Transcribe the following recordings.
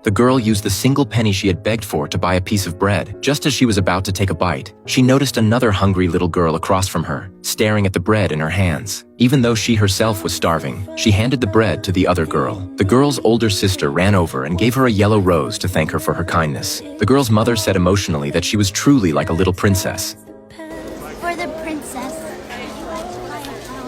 The girl used the single penny she had begged for to buy a piece of bread. Just as she was about to take a bite, she noticed another hungry little girl across from her, staring at the bread in her hands. Even though she herself was starving, she handed the bread to the other girl. The girl's older sister ran over and gave her a yellow rose to thank her for her kindness. The girl's mother said emotionally that she was truly like a little princess. For the princess.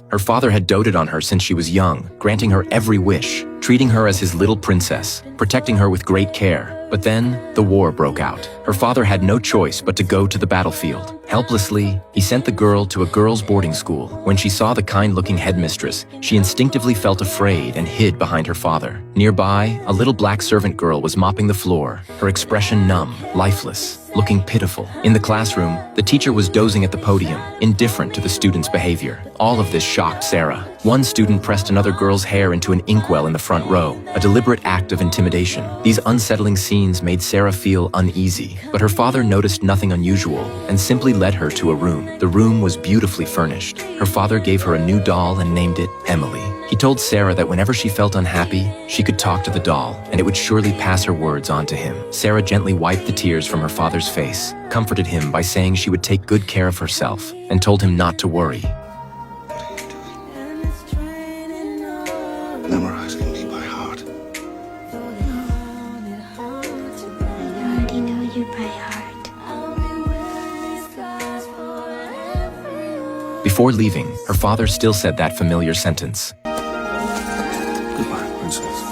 Her father had doted on her since she was young, granting her every wish, treating her as his little princess, protecting her with great care. But then, the war broke out. Her father had no choice but to go to the battlefield. Helplessly, he sent the girl to a girls' boarding school. When she saw the kind-looking headmistress, she instinctively felt afraid and hid behind her father. Nearby, a little black servant girl was mopping the floor, her expression numb, lifeless, looking pitiful. In the classroom, the teacher was dozing at the podium, indifferent to the students' behavior. All of this shocked Sarah. One student pressed another girl's hair into an inkwell in the front row, a deliberate act of intimidation. These unsettling scenes made Sarah feel uneasy, but her father noticed nothing unusual and simply led her to a room. The room was beautifully furnished. Her father gave her a new doll and named it Emily. He told Sarah that whenever she felt unhappy, she could talk to the doll, and it would surely pass her words on to him. Sarah gently wiped the tears from her father's face, comforted him by saying she would take good care of herself, and told him not to worry. Memorizing me by heart. I already know you by heart. Before leaving, her father still said that familiar sentence. Goodbye, princess.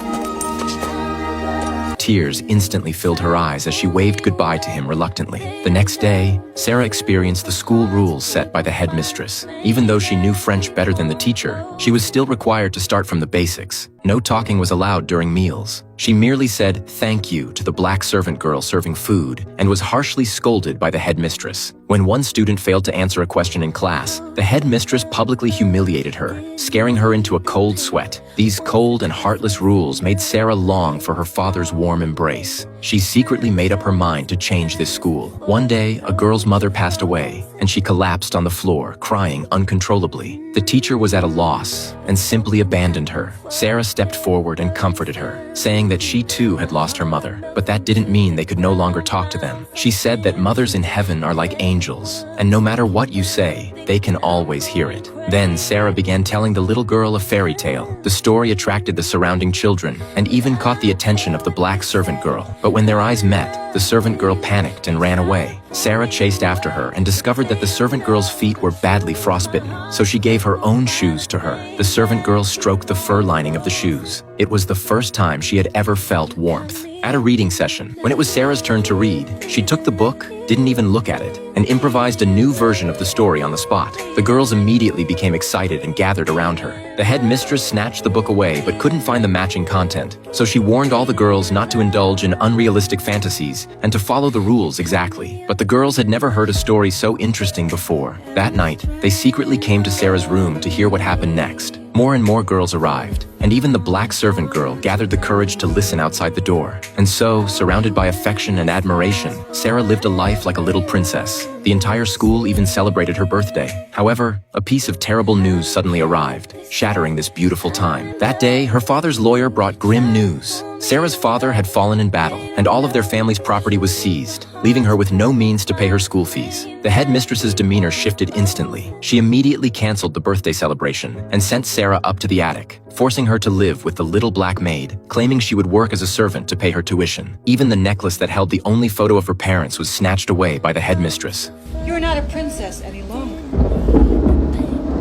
Tears instantly filled her eyes as she waved goodbye to him reluctantly. The next day, Sarah experienced the school rules set by the headmistress. Even though she knew French better than the teacher, she was still required to start from the basics. No talking was allowed during meals. She merely said thank you to the black servant girl serving food and was harshly scolded by the headmistress. When one student failed to answer a question in class, the headmistress publicly humiliated her, scaring her into a cold sweat. These cold and heartless rules made Sarah long for her father's warm embrace. She secretly made up her mind to change this school. One day, a girl's mother passed away, and she collapsed on the floor, crying uncontrollably. The teacher was at a loss and simply abandoned her. Sarah stepped forward and comforted her, saying that she too had lost her mother, but that didn't mean they could no longer talk to them. She said that mothers in heaven are like angels, and no matter what you say, they can always hear it. Then Sarah began telling the little girl a fairy tale. The story attracted the surrounding children and even caught the attention of the black servant girl. But when their eyes met, the servant girl panicked and ran away. Sarah chased after her and discovered that the servant girl's feet were badly frostbitten, so she gave her own shoes to her. The servant girl stroked the fur lining of the shoes. It was the first time she had ever felt warmth. At a reading session, when it was Sarah's turn to read, she took the book, didn't even look at it, and improvised a new version of the story on the spot. The girls immediately became excited and gathered around her. The headmistress snatched the book away but couldn't find the matching content, so she warned all the girls not to indulge in unrealistic fantasies and to follow the rules exactly. But the girls had never heard a story so interesting before. That night, they secretly came to Sarah's room to hear what happened next. More and more girls arrived, and even the black servant girl gathered the courage to listen outside the door. And so, surrounded by affection and admiration, Sarah lived a life like a little princess. The entire school even celebrated her birthday. However, a piece of terrible news suddenly arrived, shattering this beautiful time. That day, her father's lawyer brought grim news. Sarah's father had fallen in battle, and all of their family's property was seized, leaving her with no means to pay her school fees. The headmistress's demeanor shifted instantly. She immediately canceled the birthday celebration and sent Sarah up to the attic, forcing her to live with the little black maid, claiming she would work as a servant to pay her tuition. Even the necklace that held the only photo of her parents was snatched away by the headmistress. You're not a princess any longer.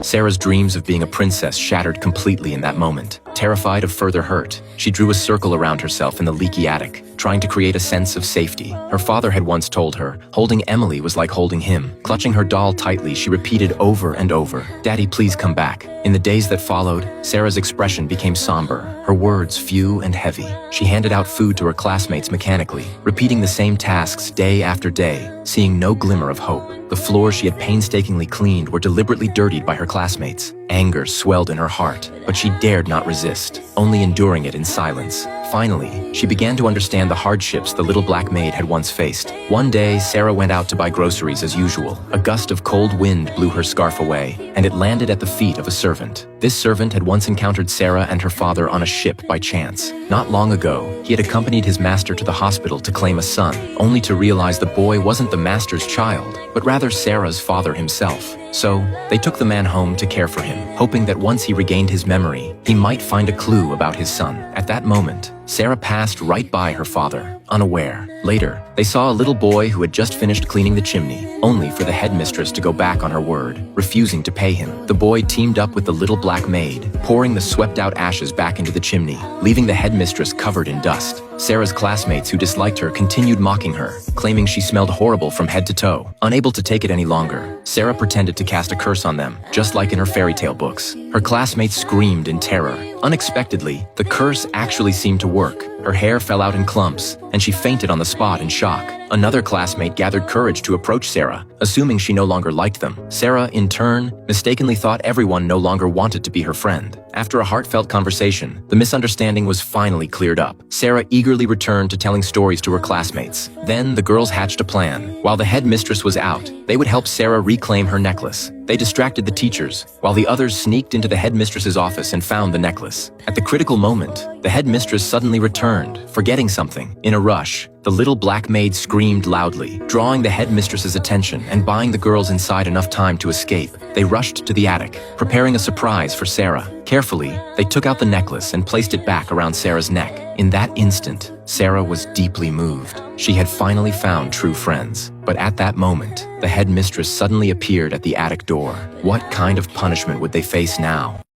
Sarah's dreams of being a princess shattered completely in that moment. Terrified of further hurt, she drew a circle around herself in the leaky attic, trying to create a sense of safety. Her father had once told her, holding Emily was like holding him. Clutching her doll tightly, she repeated over and over, "Daddy, please come back." In the days that followed, Sarah's expression became somber, her words few and heavy. She handed out food to her classmates mechanically, repeating the same tasks day after day, seeing no glimmer of hope. The floors she had painstakingly cleaned were deliberately dirtied by her classmates. Anger swelled in her heart, but she dared not resist, only enduring it in silence. Finally, she began to understand the hardships the little black maid had once faced. One day, Sarah went out to buy groceries as usual. A gust of cold wind blew her scarf away, and it landed at the feet of a servant. This servant had once encountered Sarah and her father on a ship by chance. Not long ago, he had accompanied his master to the hospital to claim a son, only to realize the boy wasn't the master's child, but rather Sarah's father himself. So, they took the man home to care for him, hoping that once he regained his memory, he might find a clue about his son. At that moment, Sarah passed right by her father, unaware. Later, they saw a little boy who had just finished cleaning the chimney, only for the headmistress to go back on her word, refusing to pay him. The boy teamed up with the little black maid, pouring the swept-out ashes back into the chimney, leaving the headmistress covered in dust. Sarah's classmates who disliked her continued mocking her, claiming she smelled horrible from head to toe. Unable to take it any longer, Sarah pretended to cast a curse on them, just like in her fairy tale books. Her classmates screamed in terror. Unexpectedly, the curse actually seemed to work. Her hair fell out in clumps, and she fainted on the spot in shock. Another classmate gathered courage to approach Sarah, assuming she no longer liked them. Sarah, in turn, mistakenly thought everyone no longer wanted to be her friend. After a heartfelt conversation, the misunderstanding was finally cleared up. Sarah eagerly returned to telling stories to her classmates. Then the girls hatched a plan. While the headmistress was out, they would help Sarah reclaim her necklace. They distracted the teachers, while the others sneaked into the headmistress's office and found the necklace. At the critical moment, the headmistress suddenly returned, forgetting something. In a rush, the little black maid screamed loudly, drawing the headmistress's attention and buying the girls inside enough time to escape. They rushed to the attic, preparing a surprise for Sarah. Carefully, they took out the necklace and placed it back around Sarah's neck. In that instant, Sarah was deeply moved. She had finally found true friends. But at that moment, the headmistress suddenly appeared at the attic door. What kind of punishment would they face now?